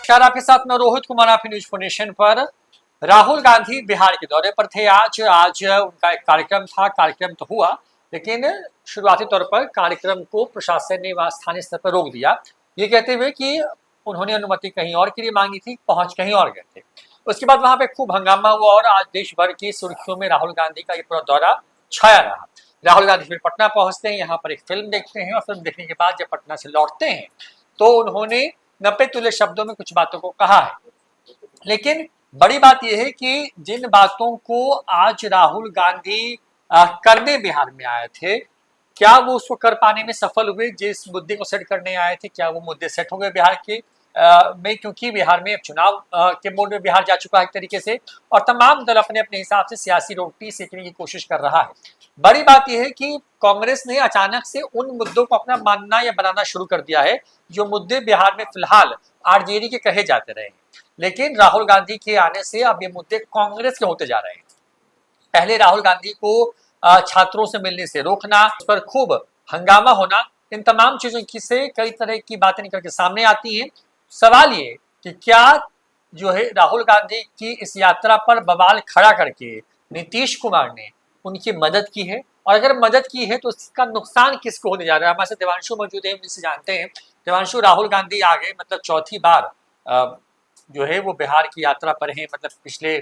नमस्कार, आपके साथ मैं रोहित कुमार, आप न्यूज फोर नेशन पर। राहुल गांधी बिहार के दौरे पर थे आज उनका एक कार्यक्रम था। कार्यक्रम तो हुआ, लेकिन शुरुआती तौर पर कार्यक्रम को प्रशासन ने वहां स्थानीय स्तर पर रोक दिया, ये कहते हुए कि उन्होंने अनुमति कहीं और के लिए मांगी थी, पहुंच कहीं और गए थे। उसके बाद वहां पे खूब हंगामा हुआ और आज देश भर की सुर्खियों में राहुल गांधी का ये पूरा दौरा छाया रहा। राहुल गांधी फिर पटना पहुंचते हैं, यहाँ पर एक फिल्म देखते हैं और फिल्म देखने के बाद जब पटना से लौटते हैं तो उन्होंने नब्बे तुल्य शब्दों में कुछ बातों को कहा है। लेकिन बड़ी बात यह है कि जिन बातों को आज राहुल गांधी करने बिहार में आए थे, क्या वो उसको कर पाने में सफल हुए? जिस मुद्दे को सेट करने आए थे, क्या वो मुद्दे सेट हो गए बिहार के में? क्योंकि बिहार में अब चुनाव के मोड में बिहार जा चुका है एक तरीके से, और तमाम दल अपने अपने हिसाब से सियासी रोटी सेकने की कोशिश कर रहा है। बड़ी बात यह है कि कांग्रेस ने अचानक से उन मुद्दों को अपना मानना या बनाना शुरू कर दिया है जो मुद्दे बिहार में फिलहाल आरजेडी के कहे जाते रहे। लेकिन राहुल गांधी के आने से अब ये मुद्दे कांग्रेस के होते जा रहे हैं। पहले राहुल गांधी को छात्रों से मिलने से रोकना, उस पर खूब हंगामा होना, इन तमाम चीजों की से कई तरह की बातें निकल के सामने आती हैं। सवाल ये कि क्या जो है राहुल गांधी की इस यात्रा पर बवाल खड़ा करके नीतीश कुमार ने उनकी मदद की है, और अगर मदद की है तो इसका नुकसान किसको होने जा रहा है? हमारे साथ देवांशु मौजूद है, हम जिससे जानते हैं। देवांशु, राहुल गांधी आगे मतलब चौथी बार जो है वो बिहार की यात्रा पर है, मतलब पिछले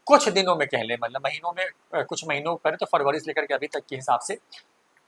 कुछ दिनों में कह लें, मतलब महीनों में कुछ महीनों पर, तो फरवरी से लेकर के अभी तक के हिसाब से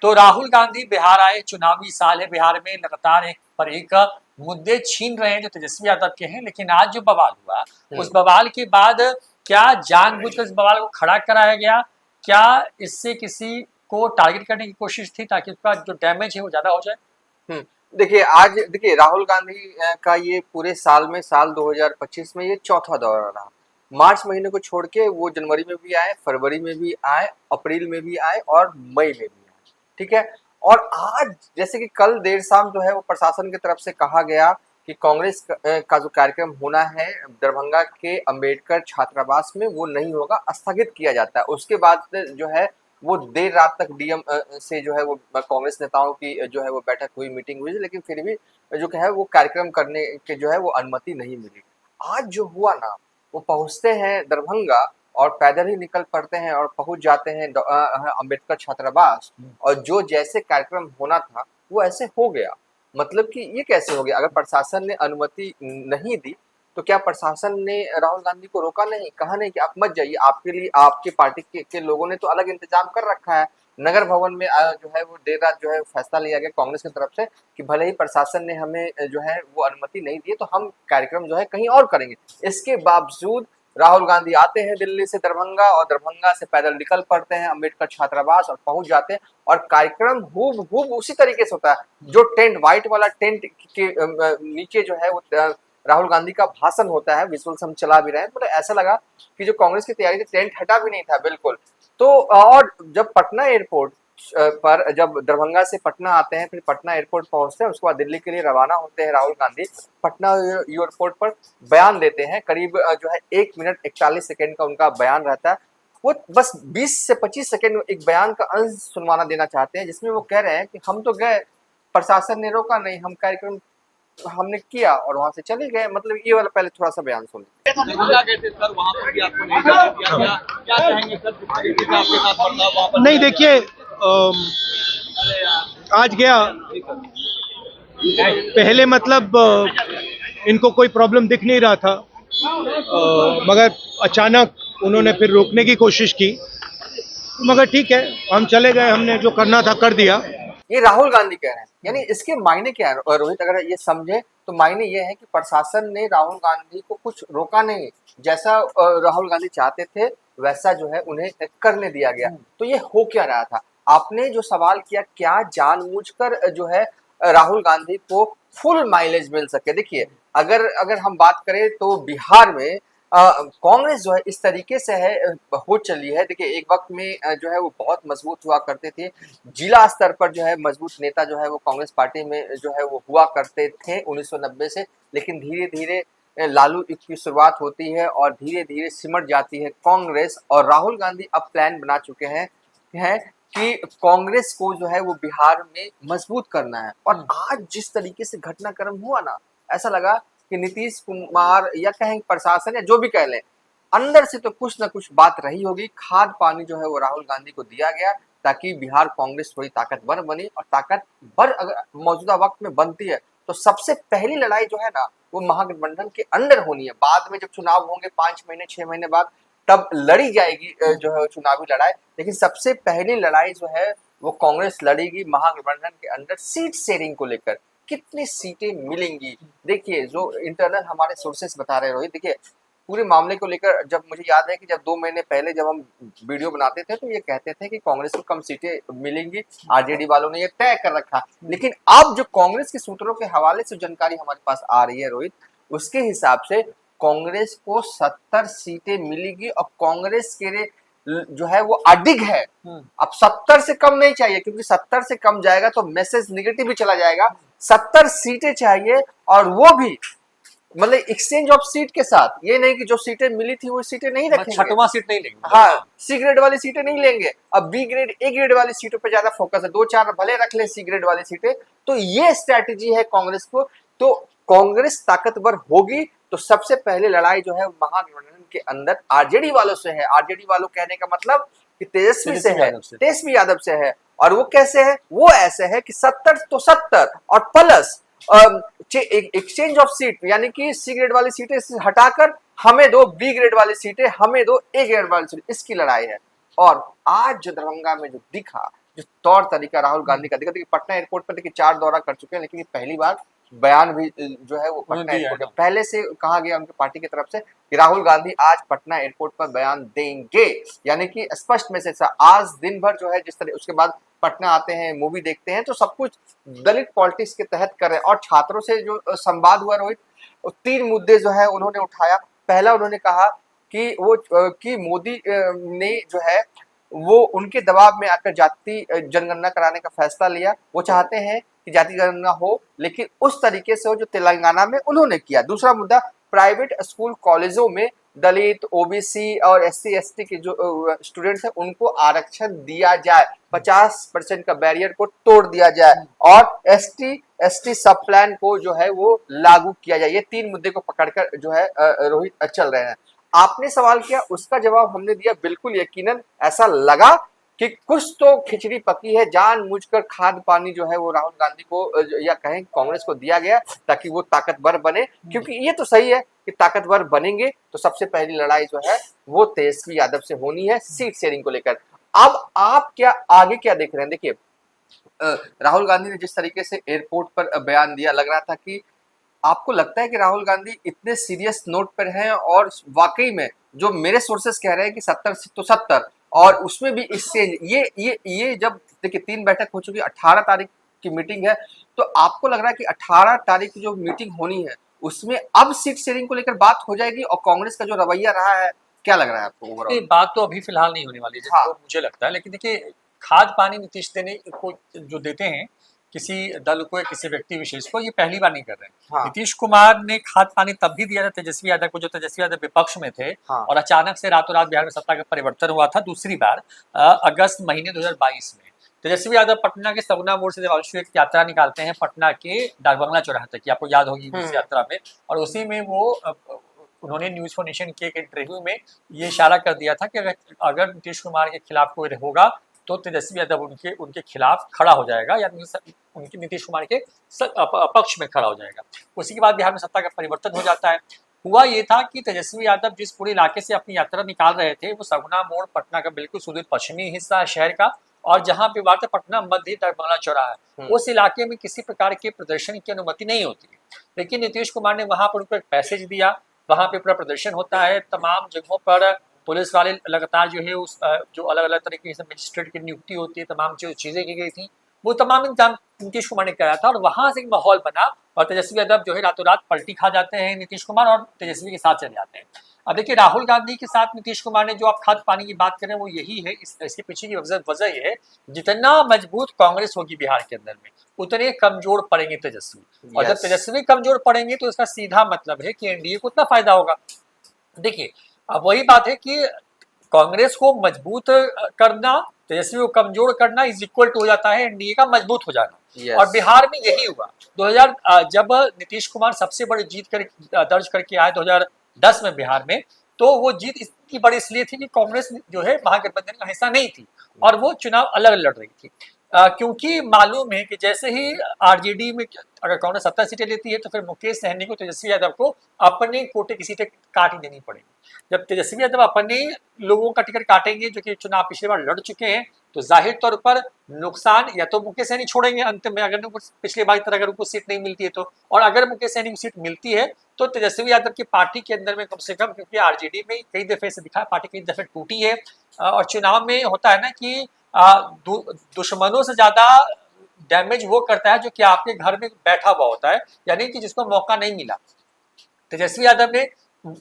तो राहुल गांधी बिहार आए। चुनावी साल है, बिहार में लगातार एक पर एक मुद्दे छीन रहे हैं जो तेजस्वी यादव के हैं। लेकिन आज जो बवाल हुआ, उस बवाल के बाद क्या जानबूझकर इस बवाल को खड़ा कराया गया? क्या इससे किसी को टारगेट करने की कोशिश थी ताकि उसका जो डैमेज है वो ज्यादा हो जाए? देखिए राहुल गांधी का ये पूरे साल में, साल 2025 में ये चौथा दौरा रहा। मार्च महीने को छोड़ के वो जनवरी में भी आए, फरवरी में भी आए, अप्रैल में भी आए और मई में भी आए, ठीक है। और आज जैसे कि कल देर शाम जो है वो प्रशासन की तरफ से कहा गया कि कांग्रेस का जो कार्यक्रम होना है दरभंगा के अंबेडकर छात्रावास में, वो नहीं होगा, स्थगित किया जाता है। उसके बाद जो है वो देर रात तक डीएम से जो है वो कांग्रेस नेताओं की जो है वो बैठक हुई, मीटिंग हुई, लेकिन फिर भी जो है वो कार्यक्रम करने के जो है वो अनुमति नहीं मिली। आज जो हुआ ना, वो पहुंचते हैं दरभंगा और पैदल ही निकल पड़ते हैं और पहुंच जाते हैं अंबेडकर छात्रावास, और जो जैसे कार्यक्रम होना था वो ऐसे हो गया। मतलब कि ये कैसे हो गया? अगर प्रशासन ने अनुमति नहीं दी तो क्या प्रशासन ने राहुल गांधी को रोका नहीं, कहा नहीं कि आप मत जाइए, आपके लिए आपके पार्टी के लोगों ने तो अलग इंतजाम कर रखा है। नगर भवन में जो है वो देर रात जो है फैसला लिया गया कांग्रेस की तरफ से कि भले ही प्रशासन ने हमें जो है वो अनुमति नहीं दी तो हम कार्यक्रम जो है कहीं और करेंगे। इसके बावजूद राहुल गांधी आते हैं दिल्ली से दरभंगा और दरभंगा से पैदल निकल पड़ते हैं अंबेडकर छात्रावास और पहुंच जाते हैं, और कार्यक्रम हूबहू उसी तरीके से होता है। जो टेंट, व्हाइट वाला टेंट के नीचे जो है वो राहुल गांधी का भाषण होता है, विजुअल्स हम चला भी रहे हैं, तो ऐसा लगा कि जो कांग्रेस की तैयारी थी, टेंट हटा भी नहीं था बिल्कुल। तो और जब पटना एयरपोर्ट पर, जब दरभंगा से पटना आते हैं, फिर पटना एयरपोर्ट पहुंचते हैं, उसके बाद दिल्ली के लिए रवाना होते हैं राहुल गांधी। पटना एयरपोर्ट पर बयान देते हैं, करीब जो है 1 मिनट 41 सेकेंड का उनका बयान रहता है। वो बस 20 से 25 सेकेंड एक बयान का अंश सुनवाना देना चाहते हैं, जिसमें वो कह रहे हैं कि हम तो गए, प्रशासन ने रोका नहीं, हम कार्यक्रम हमने किया और वहां से चले गए। मतलब ये वाला पहले थोड़ा सा बयान सुन नहीं, देखिए आज गया पहले, मतलब इनको कोई प्रॉब्लम दिख नहीं रहा था, मगर अचानक उन्होंने फिर रोकने की कोशिश की, मगर ठीक है, हम चले गए, हमने जो करना था कर दिया। ये राहुल गांधी कह रहे हैं, यानी इसके मायने क्या है रोहित? अगर ये समझे तो मायने ये है कि प्रशासन ने राहुल गांधी को कुछ रोका नहीं, जैसा राहुल गांधी चाहते थे वैसा जो है उन्हें करने दिया गया। तो ये हो क्या रहा था? आपने जो सवाल किया, क्या जानबूझकर जो है राहुल गांधी को फुल माइलेज मिल सके? देखिए अगर हम बात करें तो बिहार में कांग्रेस जो है इस तरीके से है हो चली है। देखिए एक वक्त में जो है वो बहुत मजबूत हुआ करते थे, जिला स्तर पर जो है मजबूत नेता जो है वो कांग्रेस पार्टी में जो है वो हुआ करते थे 1990 से, लेकिन धीरे धीरे लालू युग की शुरुआत होती है और धीरे धीरे सिमट जाती है कांग्रेस। और राहुल गांधी अब प्लान बना चुके हैं कि कांग्रेस को जो है वो बिहार में मजबूत करना है। और आज जिस तरीके से घटनाक्रम हुआ ना, ऐसा लगा कि नीतीश कुमार या कहें प्रशासन या जो भी कह लें, अंदर से तो कुछ ना कुछ बात रही होगी। खाद पानी जो है वो राहुल गांधी को दिया गया ताकि बिहार कांग्रेस थोड़ी ताकतवर बनी, और ताकतवर अगर मौजूदा वक्त में बनती है तो सबसे पहली लड़ाई जो है ना वो महागठबंधन के अंदर होनी है। बाद में जब चुनाव होंगे 5 महीने 6 महीने बाद तब लड़ी जाएगी जो है चुनावी लड़ाई, लेकिन सबसे पहली लड़ाई जो है वो कांग्रेस लड़ेगी महागठबंधन के अंदर सीट शेयरिंग को लेकर। कितनी सीटें मिलेंगी, देखिए जो इंटरनल हमारे सोर्सेस बता रहे हैं रोहित, देखिए पूरे मामले को लेकर जब मुझे याद है कि जब 2 महीने पहले जब हम वीडियो बनाते थे तो ये कहते थे कि कांग्रेस को कम सीटें मिलेंगी, आरजेडी वालों ने ये तय कर रखा। लेकिन अब जो कांग्रेस के सूत्रों के हवाले से जानकारी हमारे पास आ रही है रोहित, उसके हिसाब से कांग्रेस को 70 सीटें मिलेगी, और कांग्रेस के लिए जो है वो अडिग है। अब 70 से कम नहीं चाहिए, क्योंकि 70 से कम जाएगा तो मैसेज निगेटिव भी चला जाएगा। 70 सीटें चाहिए, और वो भी मतलब एक्सचेंज ऑफ सीट के साथ, ये नहीं कि जो सीटें मिली थी वो सीटें नहीं रखेंगे, छठवां सीट नहीं लेंगे, हाँ सी ग्रेड वाली सीटें नहीं लेंगे। अब बी ग्रेड ए ग्रेड वाली सीटों पे ज्यादा फोकस है, 2-4 भले रख ले सी ग्रेड वाली सीटें। तो ये स्ट्रैटेजी है कांग्रेस को। तो कांग्रेस ताकतवर होगी तो सबसे पहले लड़ाई जो है महागठबंधन के अंदर आरजेडी वालों से है। आरजेडी वालों कहने का मतलब कि तेजस्वी से है, तेजस्वी यादव से है। और वो कैसे है, वो ऐसे है कि 70 तो 70 और प्लस एक्सचेंज ऑफ सीट, यानी कि सी ग्रेड वाली सीटें हटाकर हमें दो बी ग्रेड वाली सीटें, हमें दो ए ग्रेड वाली सीटें, इसकी लड़ाई है। और आज जो दरभंगा में जो दिखा, जो तौर तरीका राहुल गांधी का दिखा, देखिए पटना एयरपोर्ट पर देखिए 4 दौरा कर चुके हैं, लेकिन ये पहली बार बयान भी जो है वो पटना एयरपोर्ट पर पहले से कहा गया उनकी पार्टी की तरफ से कि राहुल गांधी आज पटना एयरपोर्ट पर बयान देंगे, यानी कि स्पष्ट मैसेज था। आज दिन भर जो है जिस तरह उसके बाद पटना आते हैं, मूवी देखते हैं, तो सब कुछ दलित पॉलिटिक्स के तहत कर रहे हैं। और छात्रों से जो संवाद हुआ रोहित, 3 मुद्दे जो है उन्होंने उठाया। पहला उन्होंने कहा कि वो कि मोदी ने जो है वो उनके दबाव में आकर जाति जनगणना कराने का फैसला लिया। वो चाहते हैं कि जाति जनगणना हो, लेकिन उस तरीके से हो जो तेलंगाना में उन्होंने किया। दूसरा मुद्दा, प्राइवेट स्कूल कॉलेजों में दलित, ओबीसी और एससी एसटी के जो स्टूडेंट्स हैं उनको आरक्षण दिया जाए, 50% का बैरियर को तोड़ दिया जाए, और एसटी सब प्लान को जो है वो लागू किया जाए। ये 3 मुद्दे को पकड़कर जो है रोहित चल रहे हैं। आपने सवाल किया, उसका जवाब हमने दिया। बिल्कुल यकीनन ऐसा लगा कि कुछ तो खिचड़ी पकी है, जानबूझकर खाद पानी जो है वो राहुल गांधी को या कहें कांग्रेस को दिया गया ताकि वो ताकतवर बने। क्योंकि ये तो सही है कि ताकतवर बनेंगे तो सबसे पहली लड़ाई जो है वो तेजस्वी यादव से होनी है सीट शेयरिंग को लेकर। अब आप आगे क्या देख रहे हैं, देखिए राहुल गांधी ने जिस तरीके से एयरपोर्ट पर बयान दिया, लग रहा था कि आपको लगता है कि राहुल गांधी इतने सीरियस नोट पर हैं, और वाकई में जो मेरे सोर्सेस कह रहे हैं कि 70 तो 70 और उसमें भी एक्सचेंज, ये जब देखिए 3 बैठक हो चुकी, 18 तारीख की मीटिंग है, तो आपको लग रहा है कि 18 तारीख की जो मीटिंग होनी है उसमें अब सीट शेयरिंग को लेकर बात हो जाएगी, और कांग्रेस का जो रवैया रहा है, क्या लग रहा है आपको ओवरऑल? बात तो अभी फिलहाल नहीं होने वाली है, मुझे लगता है। लेकिन देखिए खाद पानी नीतीश देने को जो देते हैं किसी दल को या किसी व्यक्ति विशेष को, ये पहली बार नहीं कर रहे हैं। नीतीश कुमार ने खाद पानी तब भी दिया था तेजस्वी यादव को, जो तेजस्वी यादव विपक्ष में थे, और अचानक से रातों रात बिहार में सत्ता का परिवर्तन हुआ था दूसरी बार अगस्त महीने 2022 में। तेजस्वी यादव पटना के सगुना मोड़ से देवांशु एक यात्रा निकालते हैं पटना के डाकबंगला चौराहा तक की, आपको याद होगी उस यात्रा में, और उसी में वो उन्होंने न्यूज फॉर नेशन के एक इंटरव्यू में ये इशारा कर दिया था कि अगर नीतीश कुमार के खिलाफ कोई होगा तो तेजस्वी यादव उनके खिलाफ खड़ा हो जाएगा, या उनके नीतीश कुमार के पक्ष में खड़ा हो जाएगा। उसी के बाद बिहार में सत्ता का परिवर्तन हो जाता है। हुआ ये था कि तेजस्वी यादव जिस पूरे इलाके से अपनी यात्रा निकाल रहे थे, वो सगुना मोड़ पटना का बिल्कुल सुदूर पश्चिमी हिस्सा है शहर का, और जहाँ पे बात है पटना मध्य डाकबंगला चौराहा है, उस इलाके में किसी प्रकार के प्रदर्शन की अनुमति नहीं होती। लेकिन नीतीश कुमार ने वहां पर उनको एक पैसेज दिया, वहां पे पूरा प्रदर्शन होता है, तमाम जगहों पर पुलिस वाले लगातार जो है उस जो अलग अलग तरीके से मजिस्ट्रेट की नियुक्ति होती है, तमाम जो चीजें की गई थी, वो तमाम इंतजाम नीतीश कुमार ने कराया था, और वहां से एक माहौल बना, और तेजस्वी यादव जो है रातों रात पलटी खा जाते हैं नीतीश कुमार, और तेजस्वी के साथ चले जाते हैं। अब देखिए राहुल गांधी के साथ नीतीश कुमार ने जो आप खाद पानी की बात करें वो यही है, इसके पीछे की वजह ये है, जितना मजबूत कांग्रेस होगी बिहार के अंदर में उतने कमजोर पड़ेंगे तेजस्वी, और जब तेजस्वी कमजोर पड़ेंगे तो इसका सीधा मतलब है कि एनडीए को उतना फायदा होगा। देखिए अब वही बात है कि कांग्रेस को मजबूत करना तेजस्वी को कमजोर करना इज इक्वल टू हो जाता है एनडीए का मजबूत हो जाना। Yes. और बिहार में यही हुआ 2000 जब नीतीश कुमार सबसे बड़ी जीत दर्ज करके आए 2010 में बिहार में, तो वो जीत इतनी बड़ी इसलिए थी कि कांग्रेस जो है महागठबंधन का हिस्सा नहीं थी और वो चुनाव अलग लड़ रही थी। क्योंकि मालूम है कि जैसे ही आरजेडी में अगर कांग्रेस 70 सीटें लेती है तो फिर मुकेश सहनी को, तेजस्वी यादव को अपने कोटे की सीटें काट ही देनी पड़ेगी। जब तेजस्वी यादव अपने लोगों का टिकट काटेंगे जो कि चुनाव पिछली बार लड़ चुके हैं, तो जाहिर तौर पर नुकसान या तो मुकेश सहनी छोड़ेंगे अंतिम में, अगर पिछली बार तरह अगर उनको सीट नहीं मिलती है तो, और अगर मुकेश सहनी को सीट मिलती है तो तेजस्वी यादव की पार्टी के अंदर में कम से कम, क्योंकि आरजेडी में कई दफे से दिखा पार्टी कई दफे टूटी है, और चुनाव में होता है ना कि दुश्मनों से ज्यादा डैमेज वो करता है जो कि आपके घर में बैठा हुआ होता है, यानी कि जिसको मौका नहीं मिला। तेजस्वी यादव ने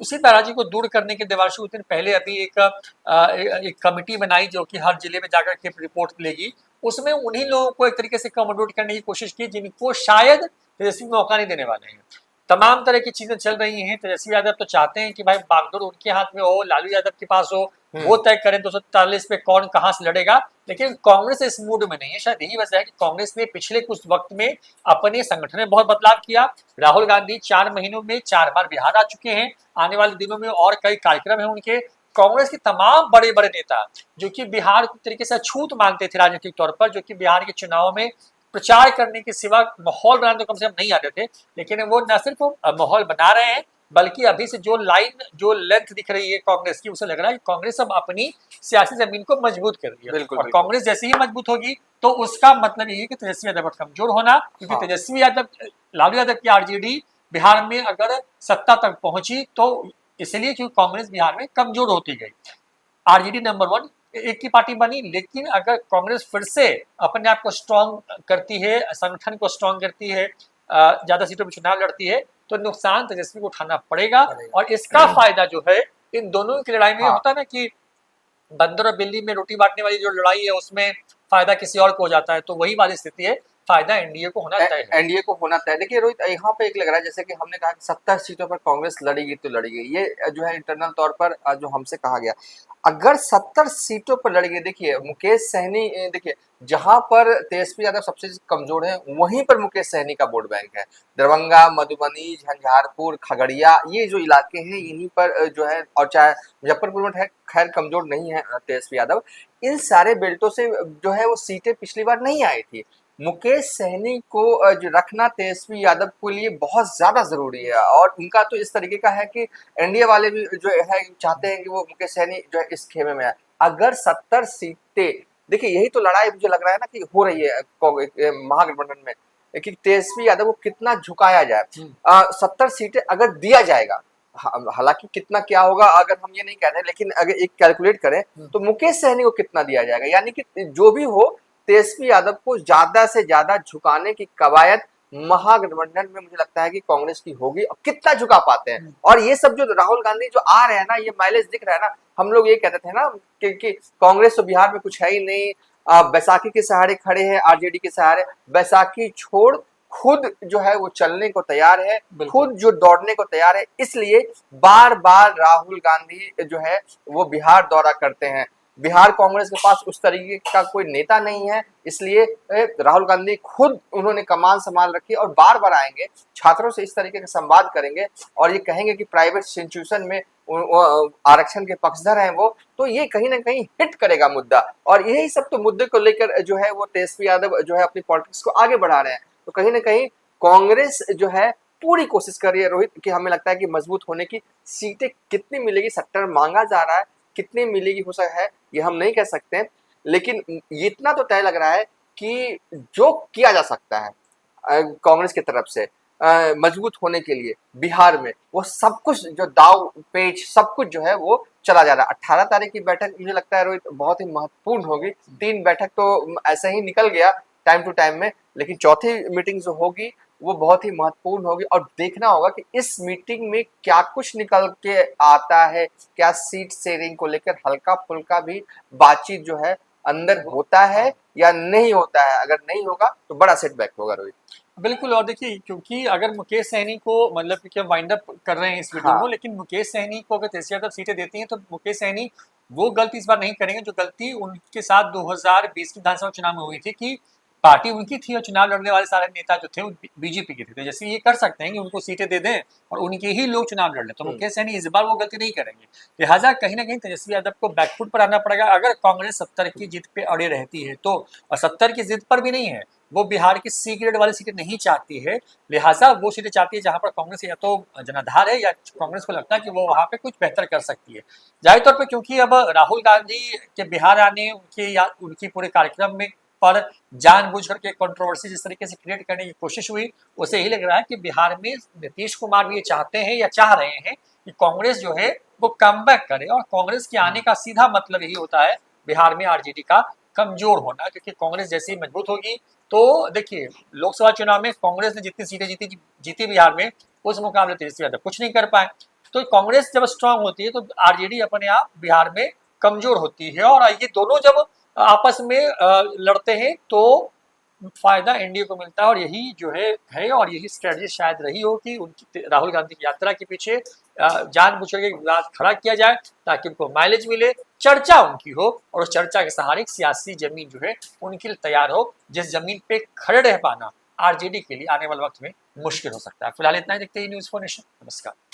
उसी नाराजगी को दूर करने के देवांशु कुछ दिन पहले अभी एक कमेटी बनाई जो कि हर जिले में जाकर के रिपोर्ट लेगी। उसमें उन्हीं लोगों को एक तरीके से कमोडेट करने की कोशिश की जिनको शायद तेजस्वी मौका नहीं देने वाले हैं। तमाम तरह की चीजें चल रही हैं। तेजस्वी यादव तो चाहते हैं कि भाई बागडोर उनके हाथ में हो, लालू यादव के पास हो, वो तय करें 243 पे कौन कहां से लड़ेगा। लेकिन कांग्रेस इस मूड में नहीं है। शायद यही वजह है कि कांग्रेस ने पिछले कुछ वक्त में अपने संगठन में बहुत बदलाव किया। राहुल गांधी 4 महीनों में 4 बार बिहार आ चुके हैं। आने वाले दिनों में और कई कार्यक्रम है उनके। कांग्रेस के तमाम बड़े बड़े नेता जो कि बिहार को तरीके से अछूत मानते थे राजनीतिक तौर पर, जो कि बिहार के चुनाव में प्रचार करने के सिवा माहौल बनाने तो कम से कम नहीं आते थे, लेकिन वो न सिर्फ माहौल बना रहे हैं बल्कि अभी से जो लेंथ दिख रही है कांग्रेस की, उसे लग रहा है कि कांग्रेस अब अपनी सियासी जमीन को मजबूत कर रही है। और कांग्रेस जैसे ही मजबूत होगी तो उसका मतलब यही है कि तेजस्वी यादव कमजोर होना, क्योंकि तेजस्वी यादव, लालू यादव की आरजेडी बिहार में अगर सत्ता तक पहुंची तो इसलिए क्योंकि कांग्रेस बिहार में कमजोर होती गई। आरजेडी नंबर 1 एक की पार्टी बनी, लेकिन अगर कांग्रेस फिर से अपने आप को स्ट्रॉन्ग करती है, संगठन को स्ट्रॉन्ग करती है, ज्यादा सीटों पर चुनाव लड़ती है, तो नुकसान तेजस्वी को उठाना पड़ेगा। और इसका फायदा जो है इन दोनों की लड़ाई में होता है ना कि बंदर और बिल्ली में रोटी बांटने वाली जो लड़ाई है उसमें फायदा किसी और को हो जाता है, तो वही वाली स्थिति है। फायदा एनडीए को होना तय है। एनडीए को होना तय। देखिए रोहित, यहाँ पे एक लग रहा है जैसे कि हमने कहा कि 70 सीटों पर कांग्रेस लड़ेगी तो लड़ेगी, ये जो है इंटरनल तौर पर जो हमसे कहा गया। अगर 70 सीटों पर लड़ेगी, देखिए मुकेश सहनी, देखिए जहां पर तेजस्वी यादव सबसे कमजोर है वहीं पर मुकेश सहनी का वोट बैंक है। दरभंगा, मधुबनी, झंझारपुर, खगड़िया, ये जो इलाके हैं इन्हीं पर जो है, और चाहे मुजफ्फरपुर में खैर कमजोर नहीं है तेजस्वी यादव, इन सारे बेल्टों से जो है वो सीटें पिछली बार नहीं आई थी। मुकेश सहनी को जो रखना तेजस्वी यादव के लिए बहुत ज्यादा जरूरी है, और उनका तो इस तरीके का है कि एनडीए वाले भी जो है चाहते हैं कि वो मुकेश सहनी जो है इस खेमे में आए। अगर 70 सीटें, देखिए यही तो लड़ाई मुझे लग रहा है ना कि हो रही है महागठबंधन में कि तेजस्वी यादव को कितना झुकाया जाए। 70 सीटें अगर दिया जाएगा, हालांकि कितना क्या होगा अगर हम ये नहीं कह रहे, लेकिन अगर एक कैलकुलेट करें तो मुकेश सहनी को कितना दिया जाएगा, यानी कि जो भी हो तेजस्वी यादव को ज्यादा से ज्यादा झुकाने की कवायद महागठबंधन में मुझे लगता है कि कांग्रेस की होगी। और कितना झुका पाते हैं, और ये सब जो राहुल गांधी जो आ रहे हैं ना, ये माइलेज दिख रहा है ना। हम लोग ये कहते थे ना कि कांग्रेस तो बिहार में कुछ है ही नहीं, बैसाखी के सहारे खड़े हैं, आरजेडी के सहारे। बैसाखी छोड़ खुद जो है वो चलने को तैयार है, खुद जो दौड़ने को तैयार है, इसलिए बार बार राहुल गांधी जो है वो बिहार दौरा करते हैं। बिहार कांग्रेस के पास उस तरीके का कोई नेता नहीं है, इसलिए राहुल गांधी खुद उन्होंने कमान संभाल रखी है और बार बार आएंगे, छात्रों से इस तरीके का संवाद करेंगे और ये कहेंगे कि प्राइवेट इंस्टीट्यूशन में आरक्षण के पक्षधर हैं वो, तो ये कहीं ना कहीं हिट करेगा मुद्दा। और यही सब तो मुद्दे को लेकर जो है वो तेजस्वी यादव जो है अपनी पॉलिटिक्स को आगे बढ़ा रहे हैं। तो कहीं ना कहीं कांग्रेस जो है पूरी कोशिश कर रही है रोहित, कि हमें लगता है कि मजबूत होने की। सीटें कितनी मिलेगी, सेक्टर मांगा जा रहा है, कितनी मिलेगी हो सकता है ये हम नहीं कह सकते, लेकिन इतना तो तय लग रहा है कि जो किया जा सकता है कांग्रेस की तरफ से मजबूत होने के लिए बिहार में, वो सब कुछ जो दाव पेच सब कुछ जो है वो चला जा रहा है। 18 तारीख की बैठक मुझे लगता है रोहित बहुत ही महत्वपूर्ण होगी। 3 बैठक तो ऐसे ही निकल गया टाइम टू टाइम में, लेकिन चौथी मीटिंग जो होगी वो बहुत ही महत्वपूर्ण होगी और देखना होगा कि इस मीटिंग में क्या कुछ निकल के आता है। क्या सीट शेयरिंग को लेकर हल्का फुल्का भी बातचीत जो है अंदर होता है या नहीं होता है। अगर नहीं होगा तो बड़ा सेटबैक होगा रोहित। बिल्कुल। और देखिए, क्योंकि अगर मुकेश सहनी को मतलब कि वाइंड अप कर रहे हैं इस वीडियो हाँ। को, लेकिन मुकेश सहनी को अगर तेजस्वी यादव सीटें देती हैं तो मुकेश सहनी वो गलती इस बार नहीं करेंगे जो गलती उनके साथ 2020 की विधानसभा चुनाव में हुई थी कि पार्टी उनकी थी और चुनाव लड़ने वाले सारे नेता जो थे वो बीजेपी के थे। तो जैसे ये कर सकते हैं कि उनको सीटें दे दें और उनके ही लोग चुनाव लड़ लें, तो मुकेश सहनी इस बार वो गलती नहीं करेंगे। लिहाजा कहीं ना कहीं तेजस्वी यादव को बैकफुट पर आना पड़ेगा अगर कांग्रेस 70 की जीत पे अड़े रहती है तो। और 70 की जीत पर भी नहीं है, वो बिहार की सी ग्रेड वाली सीटें नहीं चाहती है। लिहाजा वो सीटें चाहती है जहां पर कांग्रेस या तो जनाधार है या कांग्रेस को लगता है कि वो वहां पे कुछ बेहतर कर सकती है। जाहिर तौर पर क्योंकि अब राहुल गांधी के बिहार आने उनकी पूरे कार्यक्रम में पर जानबूझ करके कंट्रोवर्सी जिस तरीके से क्रिएट करने की कोशिश हुई, उसे यही लग रहा है कि बिहार में नीतीश कुमार भी ये चाहते हैं या चाह रहे हैं कि कांग्रेस जो है वो कमबैक करे। और कांग्रेस के आने का सीधा मतलब यही होता है बिहार में आरजेडी का कमजोर होना, क्योंकि कांग्रेस जैसे ही मजबूत होगी तो देखिए लोकसभा चुनाव में कांग्रेस ने जितनी सीटें जीती बिहार में, उस मुकाबले तेजस्वी यादव कुछ नहीं कर पाए। तो कांग्रेस जब स्ट्रांग होती है तो आरजेडी अपने आप बिहार में कमजोर होती है। और ये दोनों जब आपस में लड़ते हैं तो फायदा एनडीए को मिलता है। और यही जो है और यही स्ट्रेटजी शायद रही हो कि उनकी राहुल गांधी की यात्रा के पीछे जानबूझ के विवाद खड़ा किया जाए ताकि उनको माइलेज मिले, चर्चा उनकी हो और उस चर्चा के सहारे एक सियासी जमीन जो है उनके लिए तैयार हो, जिस जमीन पे खड़े रह पाना आरजेडी के लिए आने वाले वक्त में मुश्किल हो सकता है। फिलहाल इतना ही, देखते ही न्यूज़4 नेशन। नमस्कार।